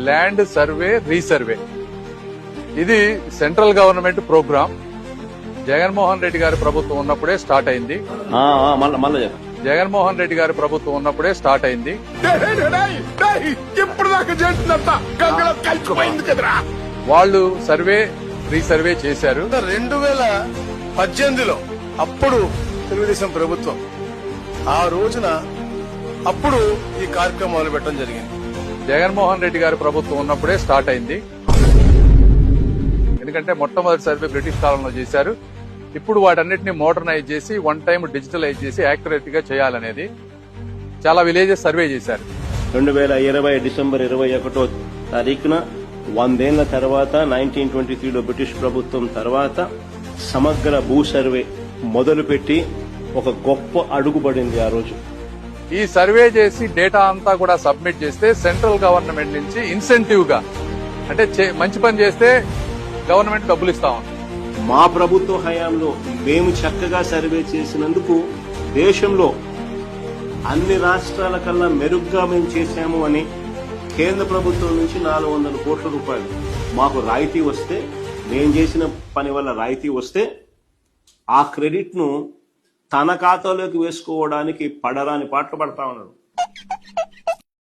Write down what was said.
Land survey resurvey. ఇది central government program. Jaganmohan Reddy గారి ప్రభుత్వం ఉన్నప్పుడే స్టార్ట్ అయింది. జగన్మోహన్ రెడ్డి గారి ప్రభుత్వం ఉన్నప్పుడే స్టార్ట్ అయింది. వాళ్ళు సర్వే రీసర్వే చేశారు. 2018లో అప్పుడు తెలుగుదేశం ప్రభుత్వం ఆ రోజున అప్పుడు ఈ కార్యక్రమం మొదలు పెట్టడం జరిగింది. జగన్మోహన్ రెడ్డి గారి ప్రభుత్వం ఉన్నప్పుడే స్టార్ట్ అయింది. ఎందుకంటే మొట్టమొదటి సర్వే బ్రిటిష్ కాలంలో చేశారు. ఇప్పుడు వాటన్నిటిని మోడర్నైజ్ చేసి వన్ టైం డిజిటలైజ్ చేసి యాక్యురేట్ గా చేయాలనేది చాలా విలేజెస్ సర్వే చేశారు. 2020 డిసెంబర్ 21వ తారీఖున 100 ఏళ్ల తర్వాత 1923లో బ్రిటిష్ ప్రభుత్వం తర్వాత సమగ్ర భూ సర్వే మొదలుపెట్టి ఒక గొప్ప అడుగుపడింది ఆ రోజు. ఈ సర్వే చేసి డేటా అంతా కూడా సబ్మిట్ చేస్తే సెంట్రల్ గవర్నమెంట్ నుంచి ఇన్సెంటివ్ గా అంటే మంచి పని చేస్తే గవర్నమెంట్ డబ్బులు ఇస్తా ఉంది. మా ప్రభుత్వ హయాంలో మేము చక్కగా సర్వే చేసినందుకు దేశంలో అన్ని రాష్ట్రాల కన్నా మెరుగ్గా మేము చేశాము అని కేంద్ర ప్రభుత్వం నుంచి 400 కోట్ల రూపాయలు మాకు రాయితీ వస్తే, మేము చేసిన పని వల్ల రాయితీ వస్తే ఆ క్రెడిట్ ను తన ఖాతాలోకి వేసుకోవడానికి పడరాని పాటలు పడతా ఉన్నాడు.